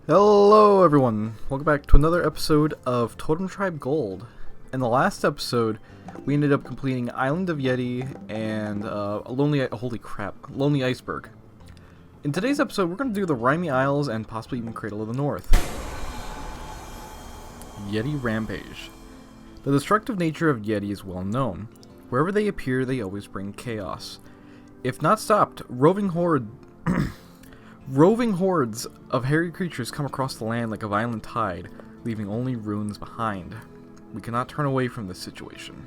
Hello everyone, welcome back to another episode of Totem Tribe Gold. In the last episode, we ended up completing Island of Yeti and Lonely Iceberg. In today's episode, we're going to do the Rhymy Isles and possibly even Cradle of the North. Yeti Rampage. The destructive nature of Yeti is well known. Wherever they appear, they always bring chaos. If not stopped, roving hordes of hairy creatures come across the land like a violent tide, leaving only ruins behind. We cannot turn away from this situation.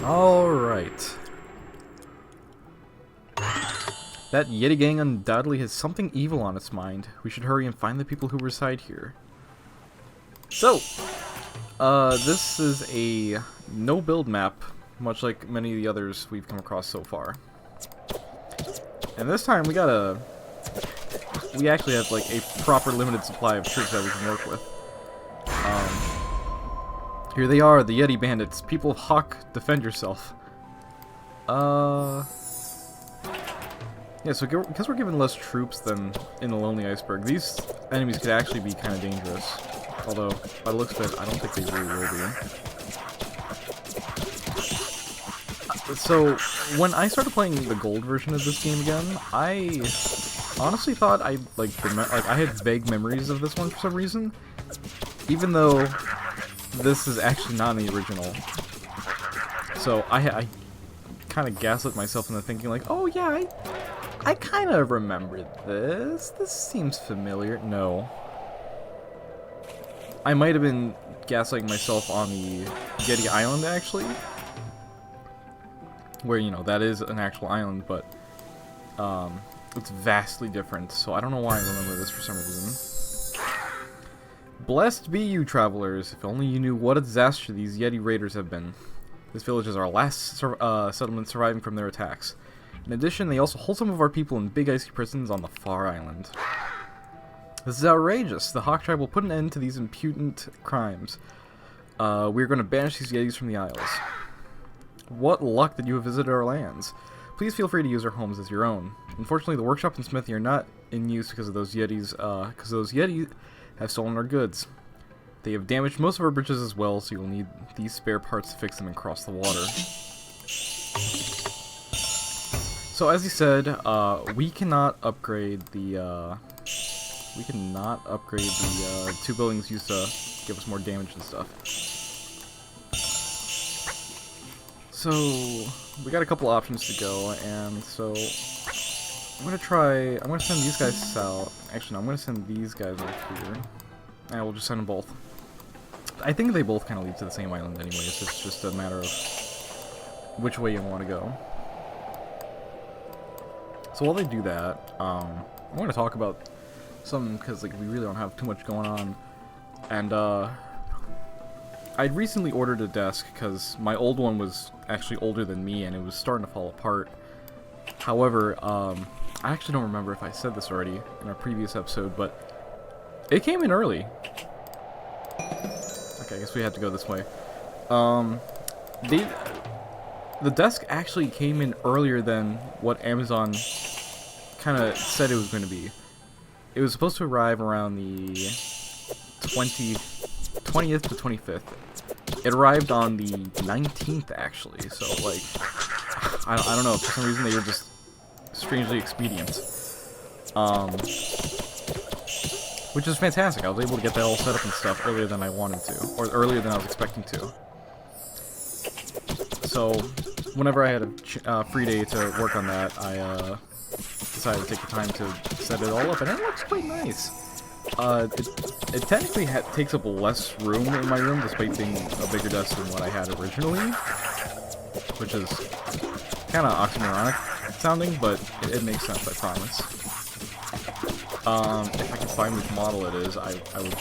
Alright. That Yeti gang undoubtedly has something evil on its mind. We should hurry and find the people who reside here. So, this is a no-build map, much like many of the others we've come across so far. And this time we actually have like a proper limited supply of troops that we can work with. Here they are, the Yeti bandits. People of Hawk, defend yourself. Yeah, so because we're given less troops than in the Lonely Iceberg, these enemies could actually be kind of dangerous. Although, by the looks of it, I don't think they really will be. So, when I started playing the gold version of this game again, I honestly thought I had vague memories of this one for some reason, even though this is actually not in the original. So I kind of gaslit myself into thinking like, oh yeah, I kind of remember this. This seems familiar. No. I might have been gaslighting myself on the Yeti Island actually. Where, you know, that is an actual island, but it's vastly different, so I don't know why I remember this for some reason. Blessed be you, travelers. If only you knew what a disaster these Yeti raiders have been. This village is our last settlement surviving from their attacks. In addition, they also hold some of our people in big icy prisons on the far island. This is outrageous. The Hawk tribe will put an end to these impudent crimes. We're going to banish these Yetis from the Isles. What luck that you have visited our lands. Please feel free to use our homes as your own. Unfortunately, the workshop and smithy are not in use because of those Yetis, have stolen our goods. They have damaged most of our bridges as well, so you'll need these spare parts to fix them and cross the water. So as he said, we cannot upgrade the, two buildings used to give us more damage and stuff. So, we got a couple options to go, and so I'm gonna send these guys south. Actually, no, I'm gonna send these guys over here, and we'll just send them both. I think they both kind of lead to the same island anyways, it's just a matter of which way you want to go. So while they do that, I'm gonna talk about something, because like, we really don't have too much going on, and I'd recently ordered a desk because my old one was actually older than me and it was starting to fall apart. However, I actually don't remember if I said this already in our previous episode, but it came in early. Okay, I guess we have to go this way. The desk actually came in earlier than what Amazon kind of said it was going to be. It was supposed to arrive around the 20th to 25th. It arrived on the 19th, actually, so, like, I don't know, for some reason they were just strangely expedient. Which is fantastic. I was able to get that all set up and stuff earlier than I wanted to, or earlier than I was expecting to. So, whenever I had a free day to work on that, I decided to take the time to set it all up, and it looks quite nice. It technically takes up less room in my room, despite being a bigger desk than what I had originally, which is kind of oxymoronic sounding, but it makes sense, I promise. If I can find which model it is, I would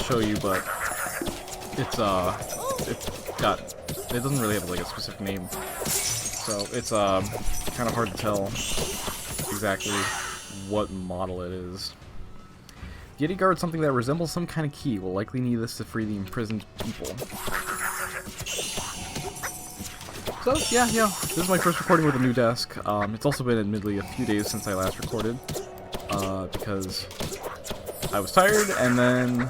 show you, but it doesn't really have like a specific name, so it's kind of hard to tell exactly what model it is. Yeti guards something that resembles some kind of key. We'll likely need this to free the imprisoned people. So, yeah, this is my first recording with a new desk. It's also been admittedly a few days since I last recorded. because I was tired, and then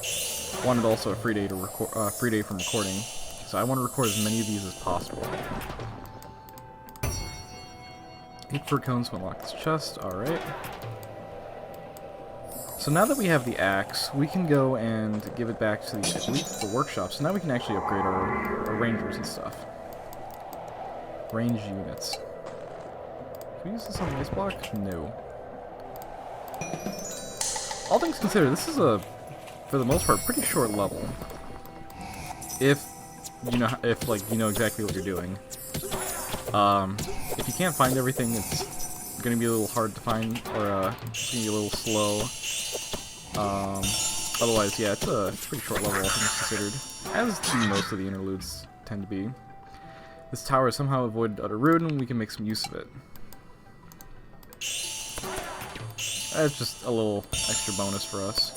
just wanted also a free day to record, free day from recording. So I want to record as many of these as possible. 8 fur cones to unlock this chest. All right. So now that we have the axe, we can go and give it back to the, I believe, the workshop. So now we can actually upgrade our rangers and stuff. Range units. Can we use this on the ice block? No. All things considered, this is a, for the most part, pretty short level. If you know, you know exactly what you're doing. If you can't find everything, it's gonna be a little hard to find, or it's gonna be a little slow. Otherwise, yeah, it's a pretty short level, all things considered, as do most of the interludes tend to be. This tower is somehow avoided utter ruin, and we can make some use of it. That's just a little extra bonus for us.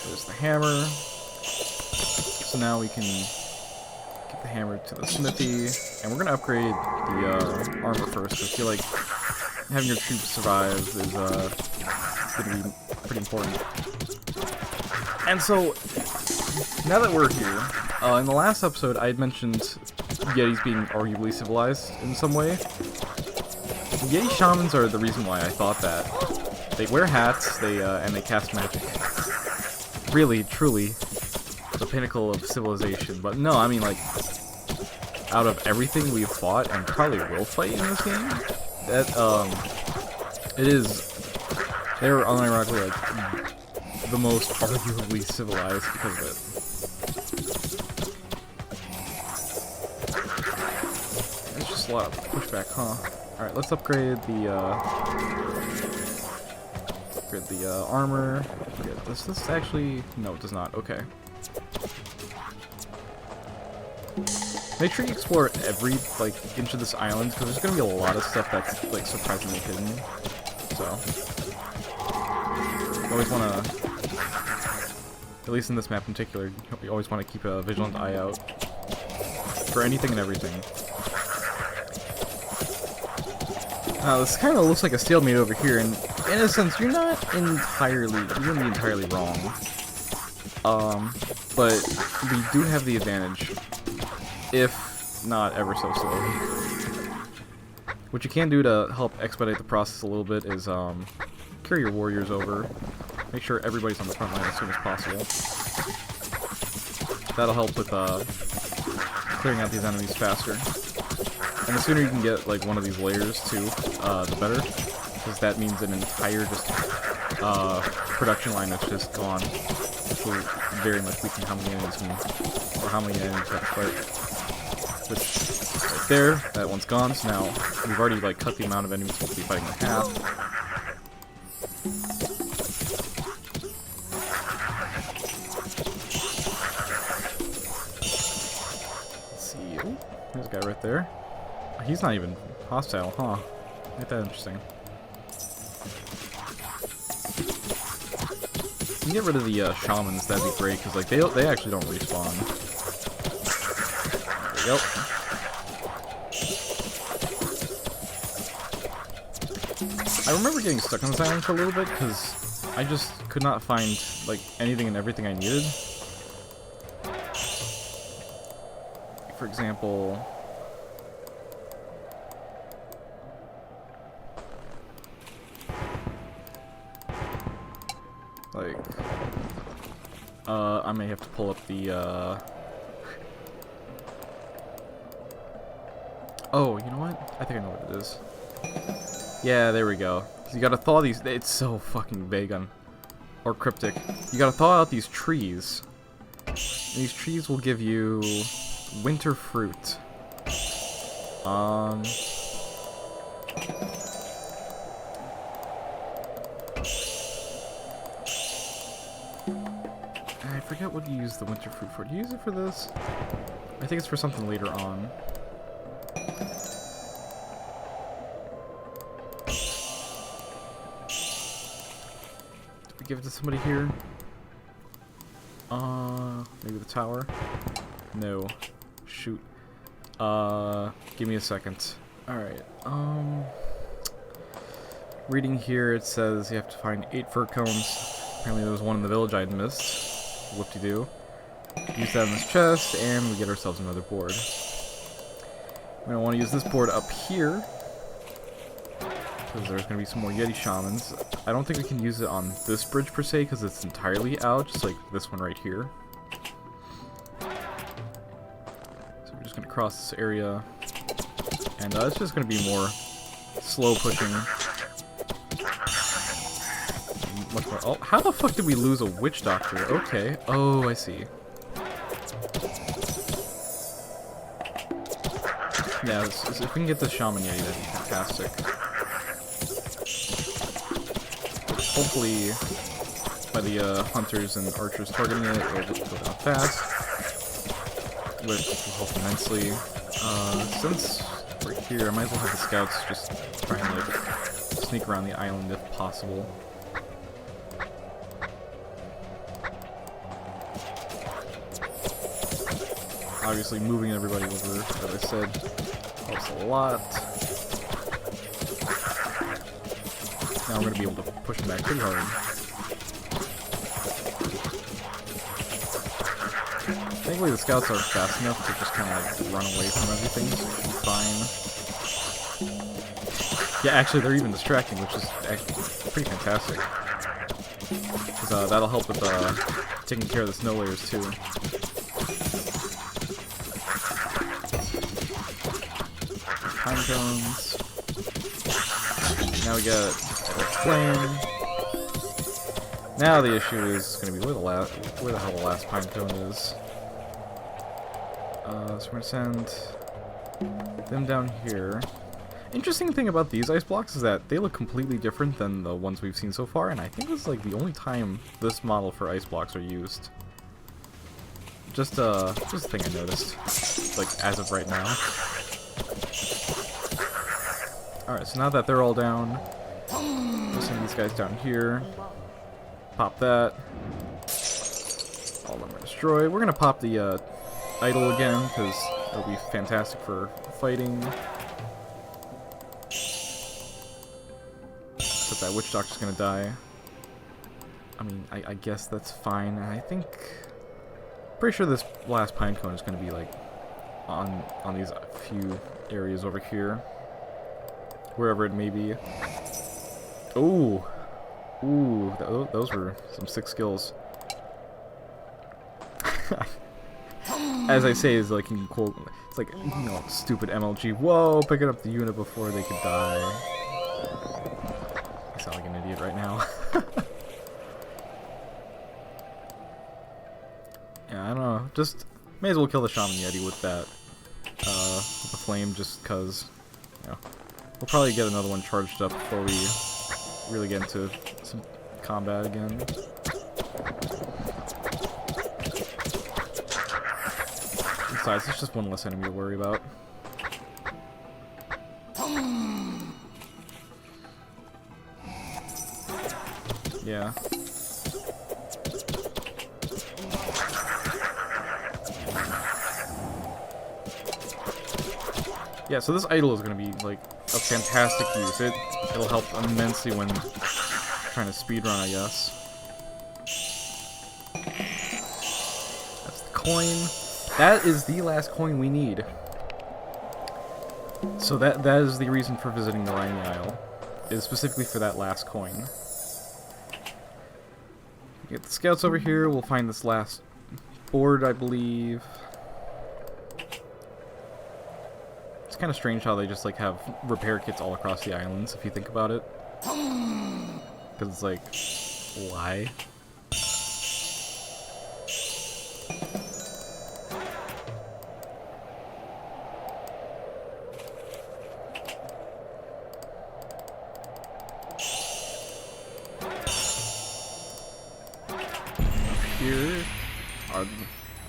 There's the hammer. So now we can get the hammer to the smithy, and we're gonna upgrade the armor first. I feel like having your troops survive is gonna be pretty important. And so, now that we're here, in the last episode I had mentioned Yetis being arguably civilized in some way. Yeti shamans are the reason why I thought that. They wear hats, and they cast magic. Really, truly, the pinnacle of civilization. But no, I mean, like, out of everything we've fought and probably will fight in this game, that they're unironically like the most arguably civilized because of it. It's just a lot of pushback, huh? Alright, let's upgrade the armor. Does this actually... No, it does not. Okay. Make sure you explore every, like, inch of this island, because there's going to be a lot of stuff that's, like, surprisingly hidden. So, you always want to, at least in this map in particular, you always want to keep a vigilant eye out for anything and everything. This kind of looks like a stalemate over here, and in a sense, you wouldn't be entirely wrong. But we do have the advantage, if not ever so slowly. What you can do to help expedite the process a little bit is carry your warriors over. Make sure everybody's on the front line as soon as possible. That'll help with clearing out these enemies faster. And the sooner you can get like one of these layers too, the better, because that means an entire just production line that's just gone. Which will very much weaken how many enemies or how many enemies you have to fight. Which, right there, that one's gone. So now we've already like cut the amount of enemies we'll be fighting in half. Let's see. Oh, there's a guy right there. He's not even hostile, huh? Ain't that interesting? You can get rid of the shamans, that'd be great, because like they actually don't respawn. There we go. I remember getting stuck on this island for a little bit, because I just could not find like anything and everything I needed. For example... Like, I may have to pull up the, Oh, you know what? I think I know what it is. Yeah, there we go. You gotta thaw these... It's so fucking vague or cryptic. You gotta thaw out these trees. And these trees will give you winter fruit. I forget what you use the winter fruit for. Do you use it for this? I think it's for something later on. Did we give it to somebody here? Maybe the tower? No. Shoot. Give me a second. Alright, Reading here, it says you have to find 8 fir cones. Apparently there was one in the village I'd missed. Whoop-de-doo. Use that in this chest, and we get ourselves another board. We're going to want to use this board up here, because there's going to be some more Yeti Shamans. I don't think we can use it on this bridge per se, because it's entirely out, just like this one right here. So we're just going to cross this area, and it's just going to be more slow pushing. Much more. Oh, how the fuck did we lose a witch doctor? Okay. Oh, I see. Yeah, if we can get the shaman yeti, that'd be fantastic. Hopefully, by the hunters and archers targeting it, it'll just go down fast, which will help immensely. Since we're here, I might as well have the scouts just try and like sneak around the island if possible. Obviously, moving everybody over, as I said, helps a lot. Now we're going to be able to push them back pretty hard. Thankfully, the scouts are fast enough to just kind of like run away from everything, so it should be fine. Yeah, actually, they're even distracting, which is actually pretty fantastic. Because that'll help with taking care of the snow layers, too. Pine cones. Now we got flame. Now the issue is going to be where the hell the last pine cone is. So we're going to send them down here. Interesting thing about these ice blocks is that they look completely different than the ones we've seen so far, and I think this is like the only time this model for ice blocks are used. Just a thing I noticed, like as of right now. Alright, so now that they're all down, we'll send these guys down here. Pop that. All of them are destroyed. We're gonna pop the idol again, because it'll be fantastic for fighting. Except that witch doctor's gonna die. I mean, I guess that's fine. I think... pretty sure this last pine cone is gonna be, like, on these few areas over here. Wherever it may be. Ooh! Ooh, those were some sick skills. As I say, is like in quote, it's like, you know, stupid MLG. Whoa, picking up the unit before they could die. I sound like an idiot right now. Yeah, I don't know. Just may as well kill the Shaman Yeti with that, with the flame, just cause, you know, we'll probably get another one charged up before we really get into some combat again. Besides, it's just one less enemy to worry about. Yeah. Yeah, so this idol is going to be, like, of fantastic use. It'll help immensely when trying to speedrun, I guess. That's the coin. That is the last coin we need. So that is the reason for visiting the Rhymy Isle, is specifically for that last coin. Get the scouts over here. We'll find this last board, I believe. It's kind of strange how they just like have repair kits all across the islands, if you think about it. Because it's like, why? Here are the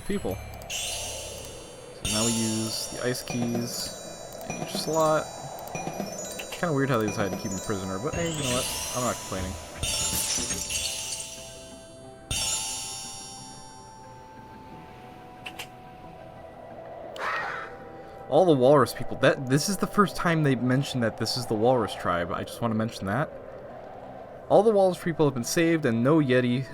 people. So now we use the ice keys in each slot. Kind of weird how they decided to keep him prisoner, but hey, you know what? I'm not complaining. All the walrus people. This is the first time they've mentioned that this is the walrus tribe. I just want to mention that. All the walls people have been saved, and no Yeti,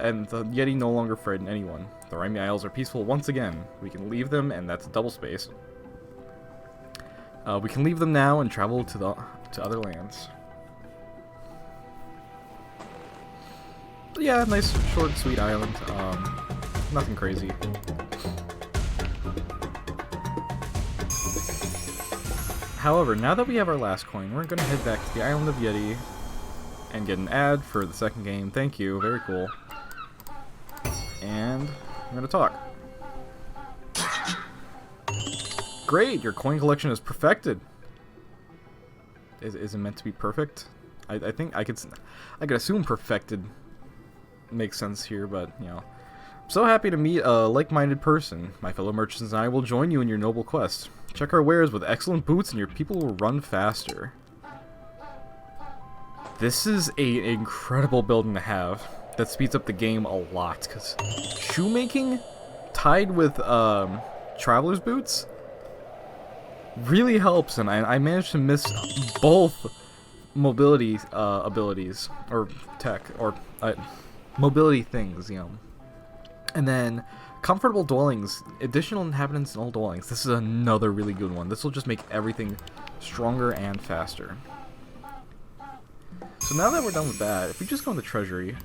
and the Yeti no longer frighten anyone. The Raimi Isles are peaceful once again. We can leave them, and that's double space. We can leave them now and travel to other lands. But yeah, nice, short, sweet island. Nothing crazy. However, now that we have our last coin, we're gonna head back to the island of Yeti and get an ad for the second game. Thank you, very cool. And I'm gonna talk. Great, your coin collection is perfected. Is it meant to be perfect? I think I could assume perfected makes sense here, but you know. I'm so happy to meet a like-minded person. My fellow merchants and I will join you in your noble quest. Check our wares with excellent boots and your people will run faster. This is an incredible building to have that speeds up the game a lot, because shoemaking tied with traveler's boots really helps, and I managed to miss both mobility abilities, or tech, or mobility things, you know. And then comfortable dwellings, additional inhabitants in all dwellings. This is another really good one. This will just make everything stronger and faster. So now that we're done with that, if we just go in the treasury,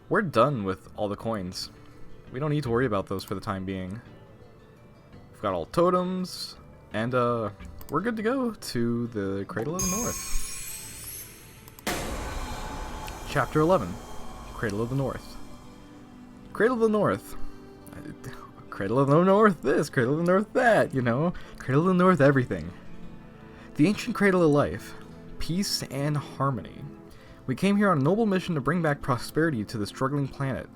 we're done with all the coins. We don't need to worry about those for the time being. We've got all totems, and we're good to go to the Cradle of the North. Chapter 11, Cradle of the North. Cradle of the North. Cradle of the North this, Cradle of the North that, you know. Cradle of the North everything. The ancient cradle of life. Peace and harmony. We came here on a noble mission to bring back prosperity to the struggling planet.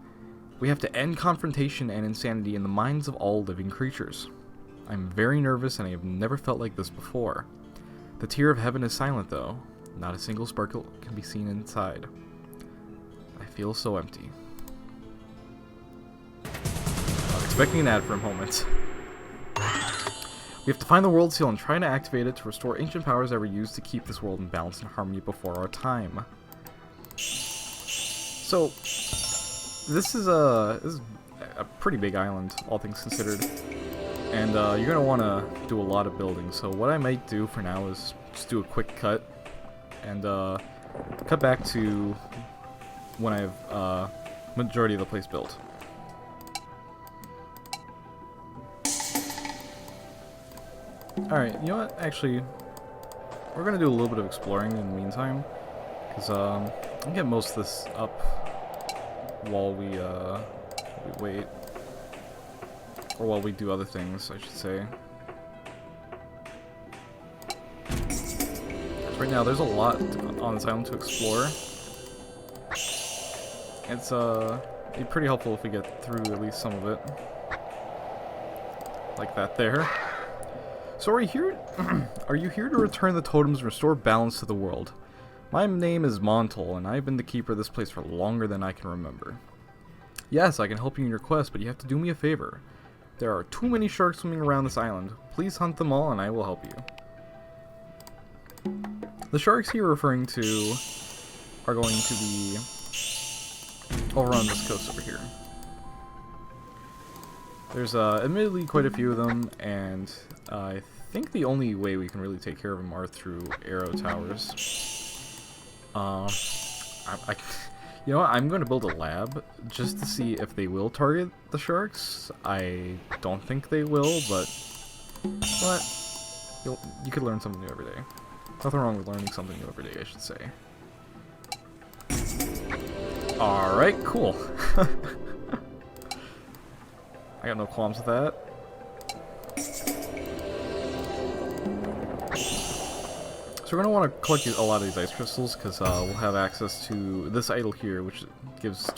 We have to end confrontation and insanity in the minds of all living creatures. I'm very nervous and I have never felt like this before. The tear of heaven is silent though. Not a single sparkle can be seen inside. I feel so empty. I was expecting an ad for a moment. We have to find the world seal and try to activate it to restore ancient powers that were used to keep this world in balance and harmony before our time. So, this is a pretty big island, all things considered. And you're going to want to do a lot of building. So what I might do for now is just do a quick cut. And cut back to when I have majority of the place built. Alright, you know what? Actually, we're going to do a little bit of exploring in the meantime. Because I'll get most of this up while we wait. Or while we do other things, I should say. Right now, there's a lot on this island to explore. It's be pretty helpful if we get through at least some of it. Like that there. So are you here? Are you here to return the totems and restore balance to the world? My name is Montel, and I've been the keeper of this place for longer than I can remember. Yes, I can help you in your quest, but you have to do me a favor. There are too many sharks swimming around this island. Please hunt them all, and I will help you. The sharks you're referring to are going to be over on this coast over here. There's admittedly quite a few of them, and I think the only way we can really take care of them are through arrow towers. You know what, I'm going to build a lab just to see if they will target the sharks. I don't think they will, but you could learn something new every day. Nothing wrong with learning something new every day, I should say. Alright, cool. I got no qualms with that. So we're going to want to collect a lot of these ice crystals, because we'll have access to this idol here, which gives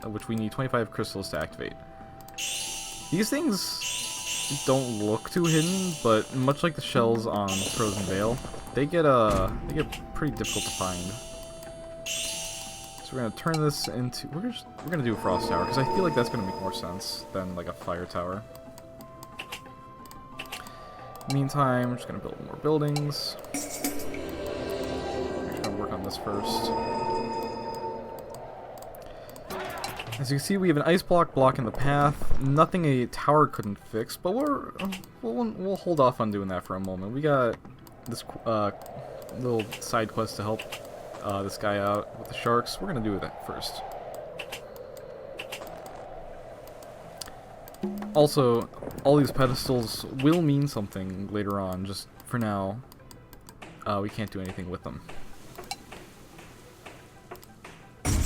which we need 25 crystals to activate. These things don't look too hidden, but much like the shells on Frozen Vale, they get pretty difficult to find. So we're gonna turn this into we're gonna do a frost tower, because I feel like that's gonna make more sense than like a fire tower. Meantime, I'm just gonna build more buildings. this first. As you can see, we have an ice block blocking the path. Nothing a tower couldn't fix, but we'll hold off on doing that for a moment. We got this little side quest to help this guy out with the sharks. We're gonna do that first. Also, all these pedestals will mean something later on. Just for now, we can't do anything with them.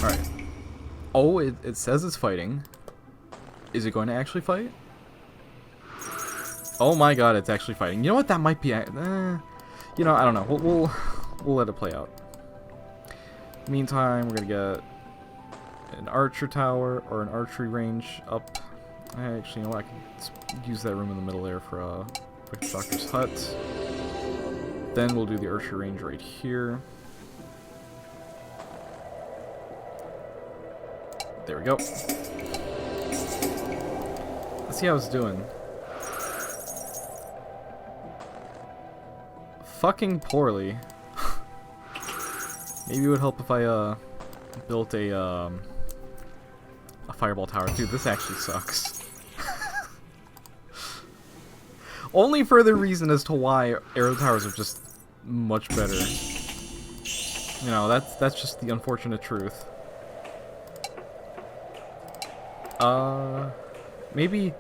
Alright. Oh, it says it's fighting. Is it going to actually fight? Oh my god, it's actually fighting. You know what? That might be... you know, I don't know. We'll let it play out. Meantime, we're going to get an archer tower or an archery range up. Actually, you know what? I can use that room in the middle there for a Witch Doctor's hut. Then we'll do the archery range right here. There we go. Let's see how it's doing. Fucking poorly. Maybe it would help if I built a fireball tower. Dude, this actually sucks. Only further reason as to why arrow towers are just much better. You know, that's just the unfortunate truth. Maybe, you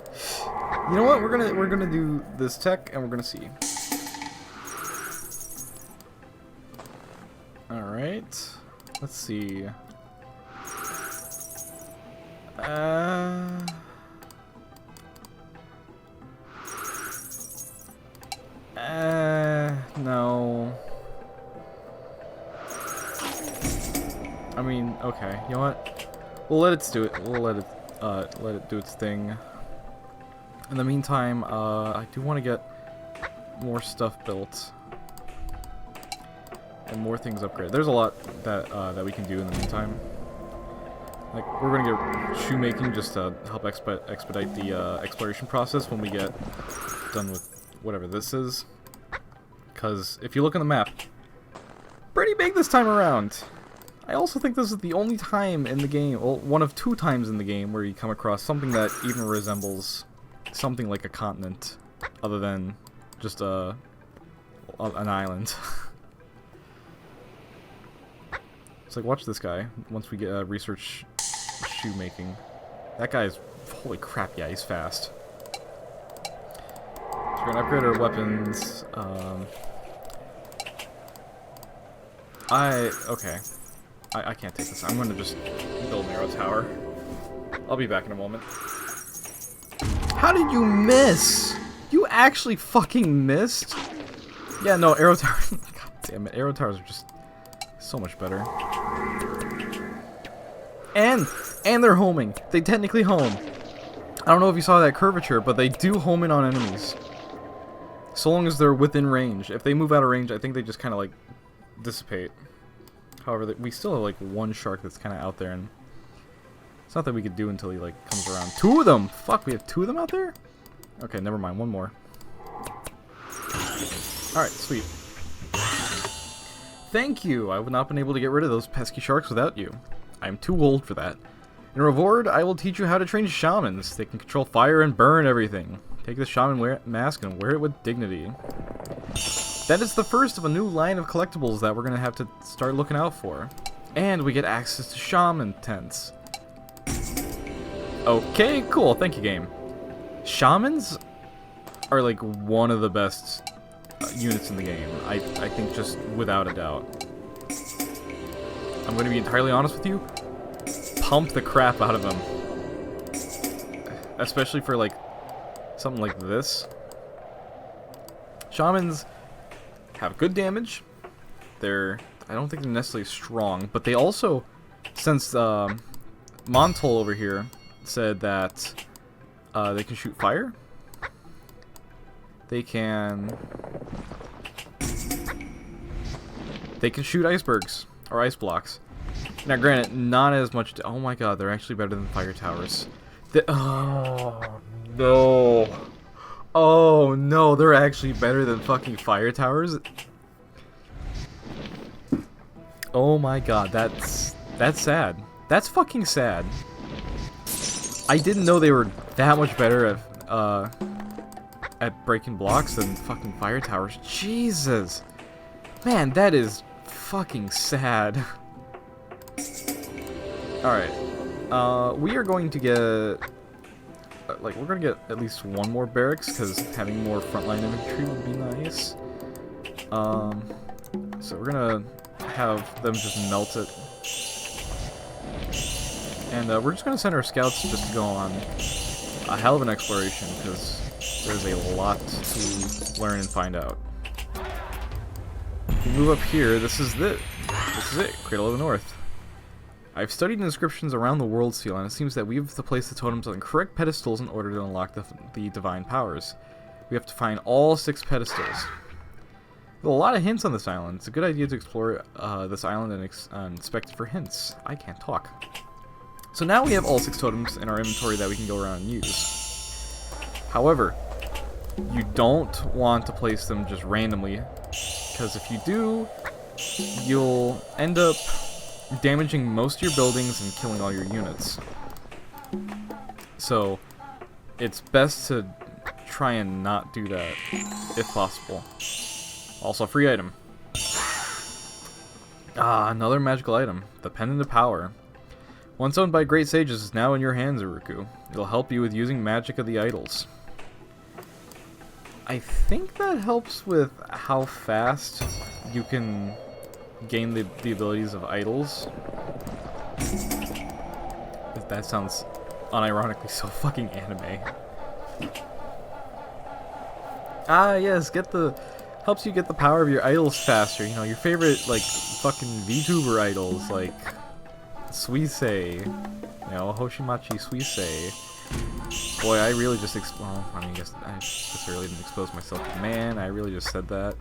know what? We're gonna do this tech and we're gonna see. All right, let's see. No. I mean, okay. You know what? We'll let it do it. We'll let it do its thing. In the meantime, I do want to get more stuff built and more things upgraded. There's a lot that we can do in the meantime. Like, we're gonna get shoemaking just to help expedite the exploration process when we get done with whatever this is. Because if you look on the map, pretty big this time around. I also think this is the only time in the game, well, one of 2 times in the game, where you come across something that even resembles something like a continent, other than just an island. It's like, watch this guy. Once we get research shoemaking, that guy is, holy crap! Yeah, he's fast. So we're gonna upgrade our weapons. Okay. I can't take this. I'm gonna just build an arrow tower. I'll be back in a moment. How did you miss? You actually fucking missed? Yeah, no, arrow towers. God damn it, arrow towers are just so much better. And they're homing. They technically home. I don't know if you saw that curvature, but they do home in on enemies. So long as they're within range. If they move out of range, I think they just kind of like dissipate. However, we still have like 1 shark that's kind of out there, and it's not that we could do until he like comes around. 2 of them! Fuck, we have 2 of them out there? Okay, never mind. 1 more. Alright, sweet. Thank you! I would not have been able to get rid of those pesky sharks without you. I am too old for that. In reward, I will teach you how to train shamans. They can control fire and burn everything. Take the shaman mask and wear it with dignity. That is the first of a new line of collectibles that we're going to have to start looking out for. And we get access to shaman tents. Okay, cool. Thank you, game. Shamans are like one of the best units in the game. I think just without a doubt. I'm going to be entirely honest with you. Pump the crap out of them. Especially for like something like this. Shamans have good damage. I don't think they're necessarily strong, but they also, since Montol over here said that they can shoot fire, they can shoot icebergs or ice blocks. Now, granted, not as much. Oh my god, they're actually better than fire towers. Oh no. Oh no, they're actually better than fucking fire towers. Oh my god, that's sad. That's fucking sad. I didn't know they were that much better at breaking blocks than fucking fire towers. Jesus. Man, that is fucking sad. Alright. We are going to get... like, we're gonna get at least one more barracks, because having more frontline infantry would be nice. So we're gonna have them just melt it. And we're just gonna send our scouts just to go on a hell of an exploration, because there's a lot to learn and find out. We move up here, this is it, Cradle of the North. I've studied inscriptions around the world seal, and it seems that we have to place the totems on the correct pedestals in order to unlock the divine powers. We have to find all 6 pedestals. There's a lot of hints on this island. It's a good idea to explore this island and inspect it for hints. I can't talk. So now we have all 6 totems in our inventory that we can go around and use. However, you don't want to place them just randomly, because if you do, you'll end up damaging most of your buildings and killing all your units. So it's best to try and not do that if possible. Also, free item. Ah, another magical item. The Pendant of Power. Once owned by great sages is now in your hands, Uruku. It'll help you with using magic of the idols. I think that helps with how fast you can gain the abilities of idols. That sounds unironically so fucking anime. Ah, yes, helps you get the power of your idols faster. You know, your favorite, like, fucking VTuber idols, like Suisei, you know, Hoshimachi Suisei. Boy, I really just well, I mean, I guess I really didn't expose myself. Man, I really just said that.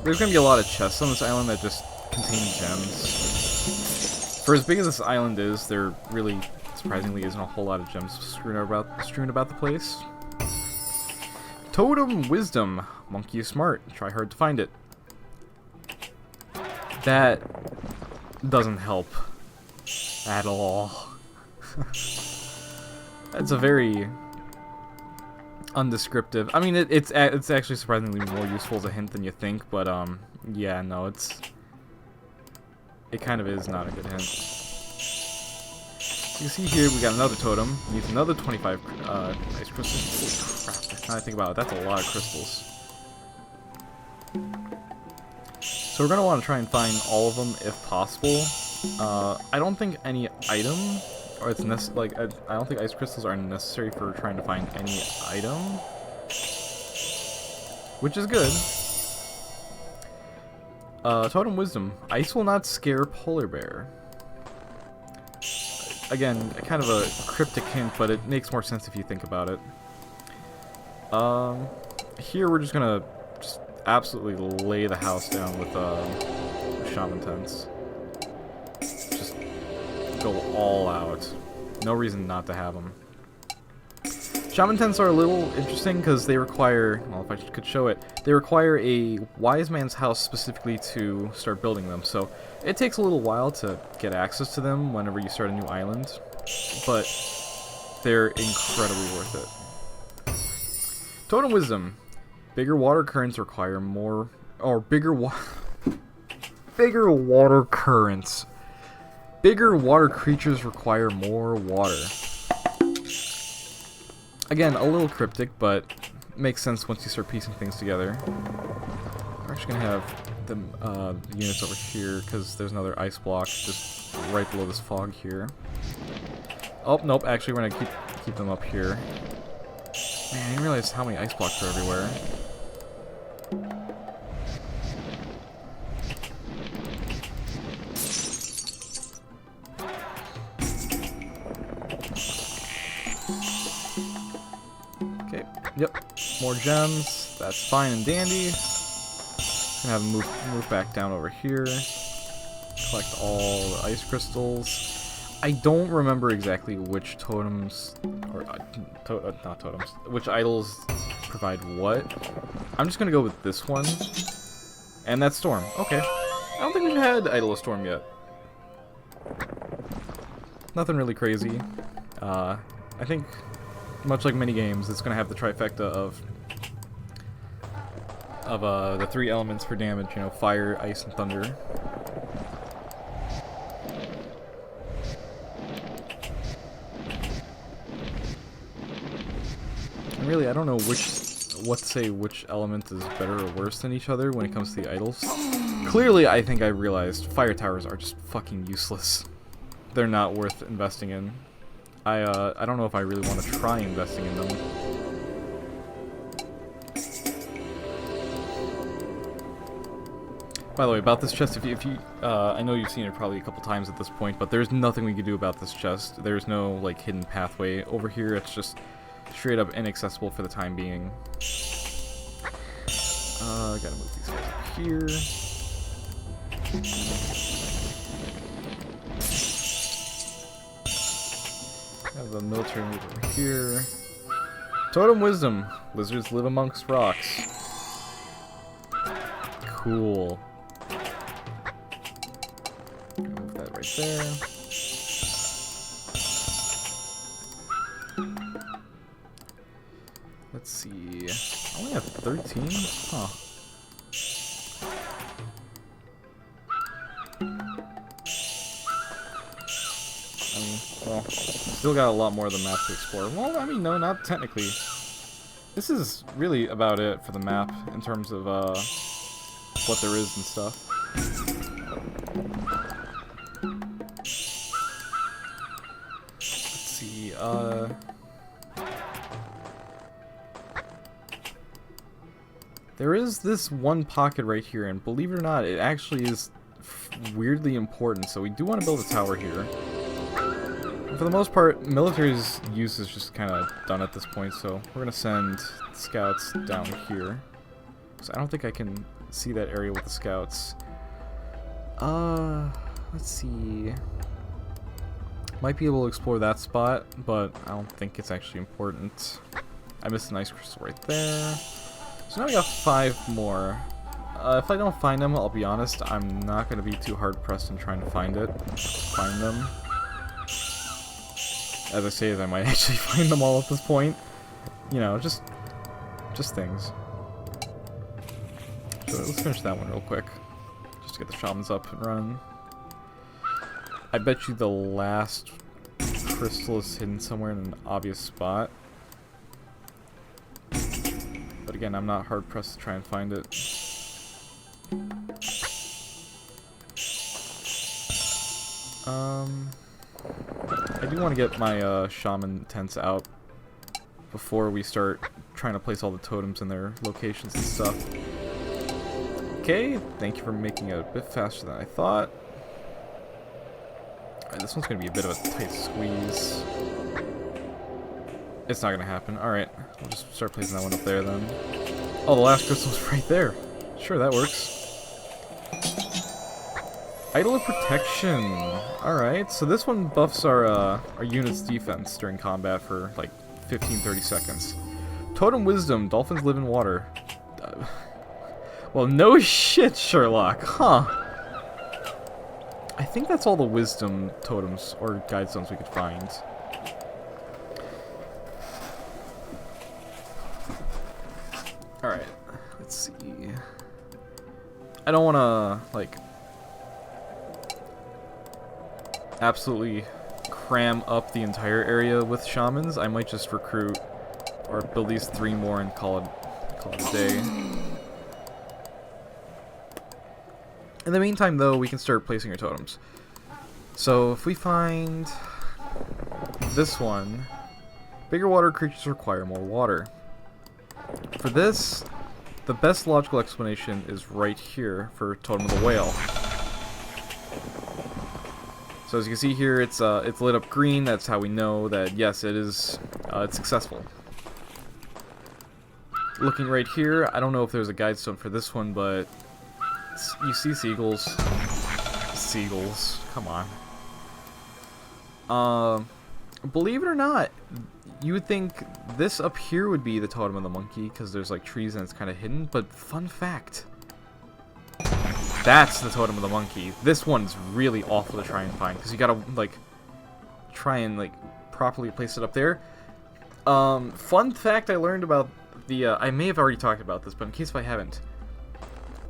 There's gonna be a lot of chests on this island that just contain gems. For as big as this island is, there really, surprisingly, isn't a whole lot of gems strewn about the place. Totem Wisdom. Monkey is smart. Try hard to find it. That doesn't help at all. That's a very undescriptive. I mean, it's actually surprisingly more useful as a hint than you think, but yeah, no, it kind of is not a good hint. So you see here, we got another totem. Needs another 25 ice crystals. Holy crap! Now I think about it, that's a lot of crystals. So we're gonna want to try and find all of them if possible. I don't think any item, or it's like I don't think ice crystals are necessary for trying to find any item, which is good. Totem Wisdom. Ice will not scare polar bear. Again, kind of a cryptic hint, but it makes more sense if you think about it. Here we're just gonna absolutely lay the house down with shaman tents. Just go all out. No reason not to have them. Shaman tents are a little interesting because they require, well, if I could show it, they require a wise man's house specifically to start building them. So it takes a little while to get access to them whenever you start a new island, but they're incredibly worth it. Totem Wisdom. Bigger water currents require more, or bigger water currents. Bigger water creatures require more water. Again, a little cryptic, but makes sense once you start piecing things together. We're actually gonna have the units over here because there's another ice block just right below this fog here. Oh nope, actually we're gonna keep them up here. Man, I didn't realize how many ice blocks are everywhere. Okay, yep, more gems. That's fine and dandy. Gonna have them move back down over here. Collect all the ice crystals. I don't remember exactly which totems, or not totems, which idols provide what? I'm just gonna go with this one. And that's Storm. Okay. I don't think we've had Idol of Storm yet. Nothing really crazy. I think, much like many games, it's gonna have the trifecta of the 3 elements for damage, you know, fire, ice, and thunder. And really, I don't know what to say which element is better or worse than each other when it comes to the idols. Clearly, I think I realized fire towers are just fucking useless. They're not worth investing in. I don't know if I really want to try investing in them. By the way, about this chest, if you I know you've seen it probably a couple times at this point, but there's nothing we can do about this chest. There's no, like, hidden pathway over here. It's just straight up inaccessible for the time being. Gotta move these guys up here. Have the military move over here. Totem Wisdom. Lizards live amongst rocks. Cool. Move that right there. Let's see. I only have 13? Huh. I mean, well, still got a lot more of the map to explore. Well, I mean, no, not technically. This is really about it for the map in terms of what there is and stuff. Let's see, there is this one pocket right here, and believe it or not, it actually is weirdly important, so we do want to build a tower here. And for the most part, military's use is just kind of done at this point, so we're going to send scouts down here. So I don't think I can see that area with the scouts. Let's see. Might be able to explore that spot, but I don't think it's actually important. I missed an ice crystal right there. So now we got 5 more. If I don't find them, I'll be honest, I'm not going to be too hard pressed in trying to find them. As I say, I might actually find them all at this point. You know, just things. So let's finish that one real quick, just to get the shamans up and running. I bet you the last crystal is hidden somewhere in an obvious spot. But again, I'm not hard pressed to try and find it. I do want to get my shaman tents out before we start trying to place all the totems in their locations and stuff. Okay, thank you for making it a bit faster than I thought. Alright, this one's going to be a bit of a tight squeeze. It's not going to happen. Alright, we'll just start placing that one up there then. Oh, the last crystal's right there. Sure, that works. Idol of Protection. Alright, so this one buffs our unit's defense during combat for like 15-30 seconds. Totem Wisdom. Dolphins live in water. Well, no shit, Sherlock. Huh. I think that's all the wisdom totems or guide stones we could find. Alright, let's see. I don't want to, like, absolutely cram up the entire area with shamans. I might just recruit or build these 3 more and call it a day. In the meantime, though, we can start placing our totems. So, if we find this one, bigger water creatures require more water. For this, the best logical explanation is right here for Totem of the Whale. So as you can see here, it's lit up green. That's how we know that yes, it's successful. Looking right here, I don't know if there's a guide stone for this one, but you see seagulls. Seagulls, come on. Believe it or not, you would think this up here would be the Totem of the Monkey, because there's like trees and it's kind of hidden, but fun fact, that's the Totem of the Monkey. This one's really awful to try and find, because you gotta like try and like properly place it up there. Fun fact I learned about the, I may have already talked about this, but in case if I haven't,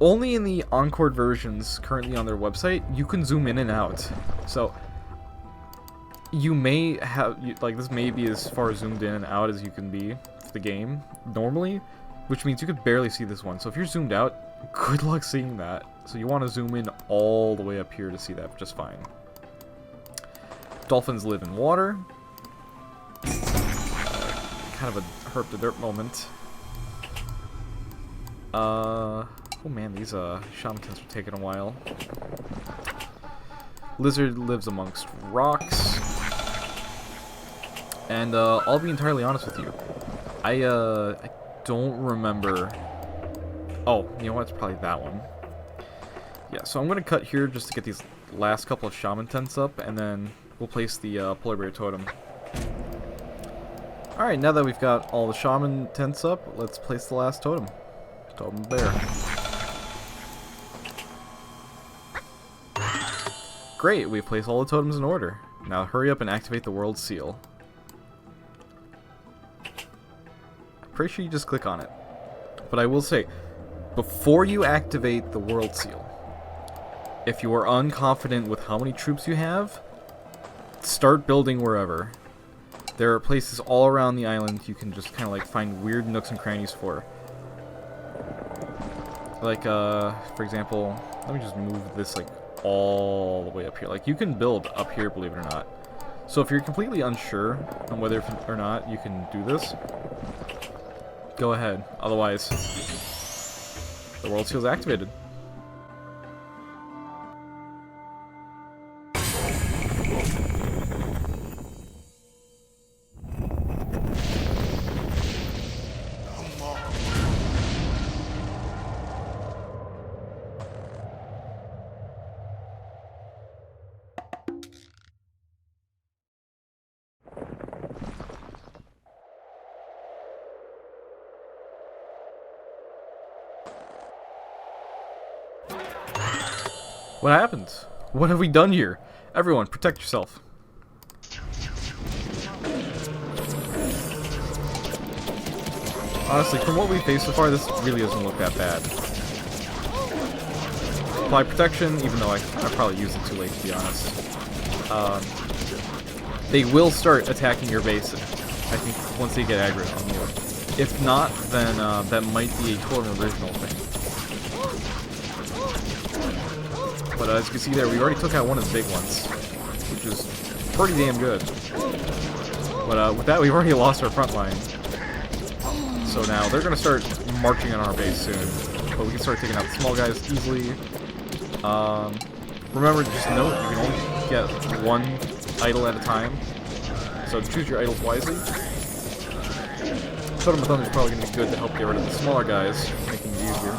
only in the Encored versions currently on their website, you can zoom in and out. So, you may have, like, this may be as far zoomed in and out as you can be for the game, normally, which means you could barely see this one. So if you're zoomed out, good luck seeing that. So you want to zoom in all the way up here to see that just fine. Dolphins live in water. Kind of a herp to derp moment. Oh man, these shaman tents are taking a while. Lizard lives amongst rocks. And I'll be entirely honest with you. I don't remember. Oh, you know what? It's probably that one. Yeah, so I'm gonna cut here just to get these last couple of shaman tents up, and then we'll place the polar bear totem. Alright, now that we've got all the shaman tents up, let's place the last totem. Totem bear. Great, we've placed all the totems in order. Now hurry up and activate the world seal. I'm pretty sure you just click on it. But I will say, before you activate the world seal, if you are unconfident with how many troops you have, start building wherever. There are places all around the island you can just kind of like find weird nooks and crannies for. Like, for example, let me just move this like all the way up here. Like, you can build up here, believe it or not. So if you're completely unsure on whether or not you can do this, go ahead. Otherwise, the world seal is activated. What happened? What have we done here? Everyone, protect yourself. Honestly, from what we faced so far, this really doesn't look that bad. Apply protection, even though I probably used it too late, to be honest. They will start attacking your base, I think, once they get aggro on you. If not, then that might be a Totem original thing. But as you can see there, we already took out one of the big ones, which is pretty damn good. But with that, we've already lost our front line. So now they're going to start marching on our base soon. But we can start taking out the small guys easily. Remember, just note, you can only get one idol at a time. So choose your idols wisely. Totem of Thunder is probably going to be good to help get rid of the smaller guys, making it easier.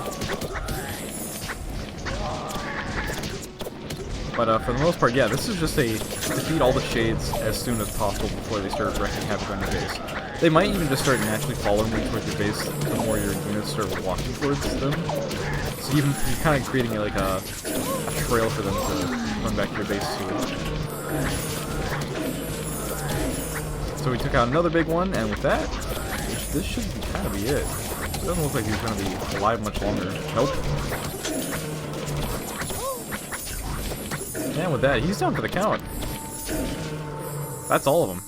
But for the most part, yeah, this is just a defeat all the shades as soon as possible before they start wrecking havoc on your base. They might even just start naturally following you towards your base the more your units start walking towards them. So you're kind of creating like a trail for them to run back to your base to. So we took out another big one, and with that, this should kind of be it. It doesn't look like he's going to be alive much longer. Nope. And with that, he's down for the count. That's all of them.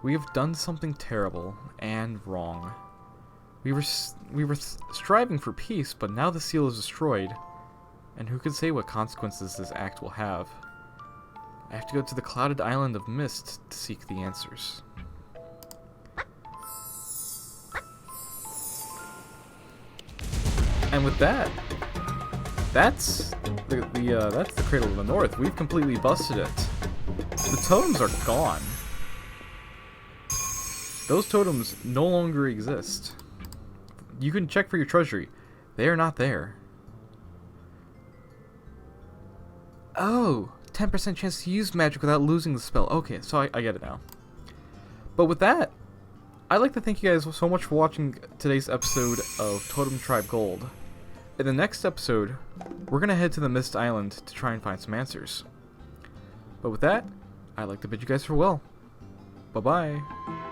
We have done something terrible and wrong. We were striving for peace, but now the seal is destroyed. And who can say what consequences this act will have? I have to go to the clouded island of mist to seek the answers. And with that, that's the Cradle of the North. We've completely busted it. The totems are gone. Those totems no longer exist. You can check for your treasury. They are not there. Oh, 10% chance to use magic without losing the spell. Okay, so I get it now. But with that, I'd like to thank you guys so much for watching today's episode of Totem Tribe Gold. In the next episode, we're going to head to the Mist Island to try and find some answers. But with that, I'd like to bid you guys farewell. Bye-bye.